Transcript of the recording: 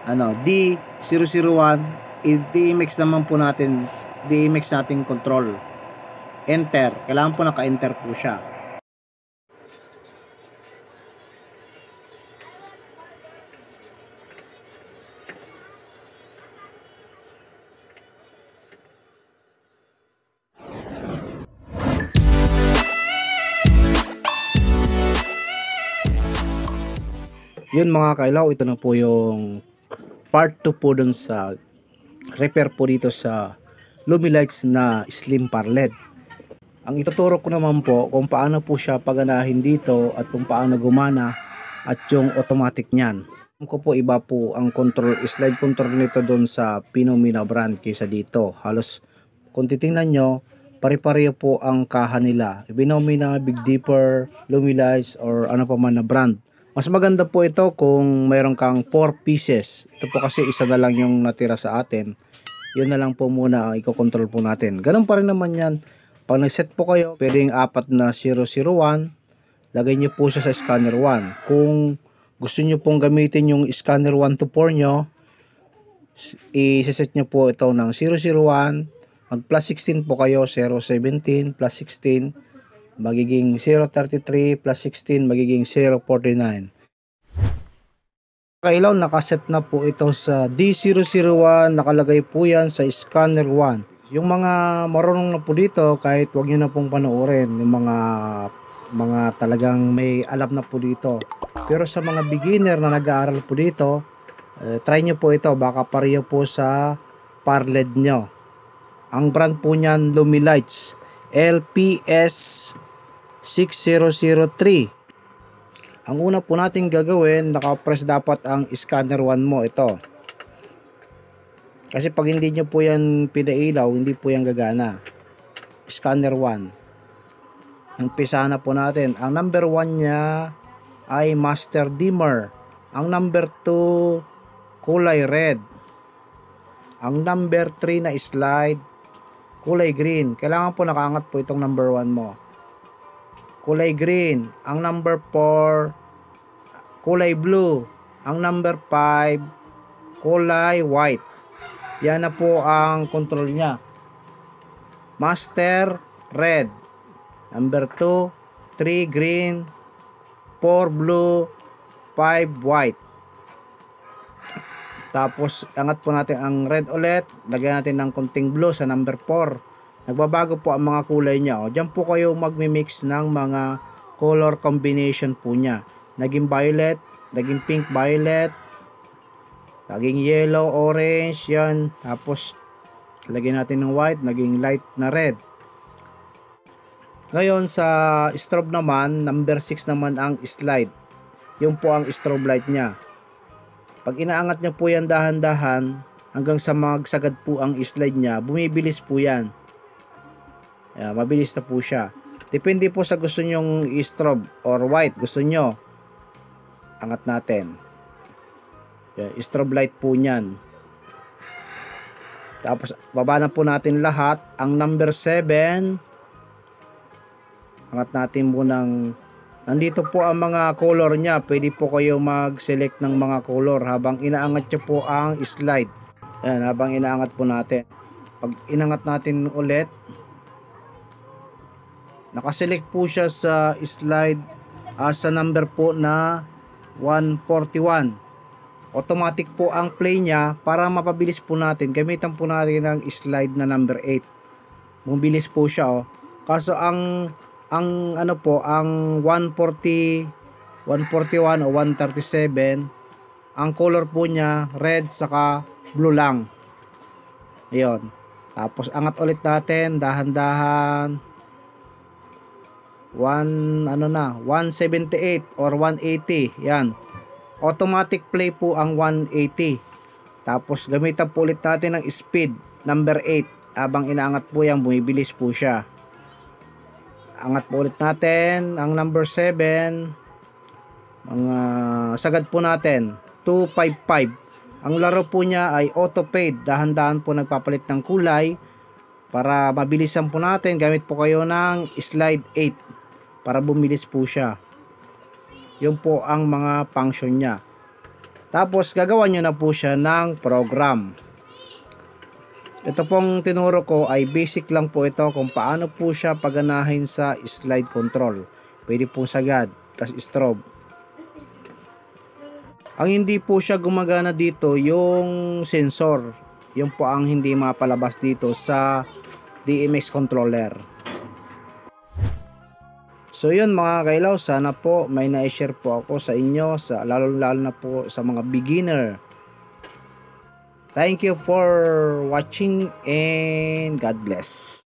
D001, i-DMX naman po natin, DMX natin control. Enter. Kailangan po naka-enter po siya. Yun mga kailaw, ito na po yung part 2 po dun sa repair po dito sa Lumilights na slim par LED. Ang ituturo ko naman po kung paano po siya paganahin dito at kung paano gumana at yung automatic niyan. Ko po iba po ang control, slide control nito doon sa Phänomena brand kaysa dito. Halos kung titingnan nyo, pare-pareho po ang kaha nila. Phänomena, Big Dipper, Lumilights or ano pa man na brand. Mas maganda po ito kung mayroon kang 4 pieces. Ito po kasi isa na lang yung natira sa atin. Yun na lang po muna ang i-control po natin. Ganun pa rin naman yan. Pag nag-set po kayo, pwedeng 4 na 001. Lagay nyo po siya sa scanner 1. Kung gusto nyo pong gamitin yung scanner 1 to 4 nyo, i-set nyo po ito ng 001. Mag plus 16 po kayo, 017 plus 16. Magiging 033 plus 16 magiging 049. Kailaw, nakaset na po ito sa D001, nakalagay po yan sa scanner 1. Yung mga marunong na po dito, kahit wag nyo na pong panoorin, yung mga talagang may alam na po dito. Pero sa mga beginner na nag-aaral po dito, try nyo po ito, baka pareho po sa par LED nyo. Ang brand po niyan, Lumilights LPS 6003. Ang una po natin gagawin, naka-press dapat ang scanner 1 mo, ito. Kasi pag hindi nyo po yan pinailaw, hindi po yan gagana. Scanner 1. Umpisa na po natin. Ang number 1 niya ay master dimmer. Ang number 2 kulay red. Ang number 3 na slide kulay green. Kailangan po nakaangat po itong number 1 mo. Kulay green. Ang number 4 kulay blue. Ang number 5 kulay white. Yan na po ang control niya. Master red. Number 2, 3 green, 4 blue, 5 white. Tapos angat po natin ang red ulit. Lagyan natin ng konting blue sa number 4. Nagbabago po ang mga kulay niya. Diyan po kayo magmi-mix ng mga color combination po niya. Naging violet, naging pink violet, naging yellow, orange, yan. Tapos lagyan natin ng white, naging light na red. Ngayon sa strobe naman, number 6 naman ang slide. Yung po ang strobe light niya. Pag inaangat niyo po yan dahan-dahan hanggang sa magsagad po ang slide niya, bumibilis po yan. Mabilis na po siya. Depende po sa gusto nyong strobe or white. Gusto nyo, angat natin. Strobe light po nyan. Tapos baba na po natin lahat. Ang number 7, angat natin munang, nandito po ang mga color nya. Pwede po kayo mag-select ng mga color habang inaangat nyo po ang slide. Ayan, habang inaangat po natin. Pag inangat natin ulit, nakaselect po siya sa slide sa number po na 141. Automatic po ang play niya. Para mapabilis po natin, gamitan po natin ang slide na number 8. Mabilis po siya, oh. Kaso ang ano po, ang 140, 141 o 137, ang color po niya red saka blue lang. Ayun. Tapos angat ulit natin dahan-dahan. 178 or 180. Yan. Automatic play po ang 180. Tapos gamitan po ulit natin ng speed number 8. Habang inaangat po yan, bumibilis po siya. Angat po ulit natin ang number 7. Mga sagad po natin 255. Ang laro po niya ay auto fade. Dahan-dahan po nagpapalit ng kulay. Para mabilisan po natin, gamit po kayo ng slide 8 para bumilis po siya. Yun po ang mga function niya. Tapos gagawa nyo na po siya ng program. Ito pong tinuro ko ay basic lang po ito kung paano po siya paganahin sa slide control. Pwede po sagad, tas strobe. Ang hindi po siya gumagana dito yung sensor. Yung po ang hindi mapalabas dito sa DMX controller. So yun mga kailaw, sana po may na-share po ako sa inyo, lalo na po sa mga beginner. Thank you for watching and God bless.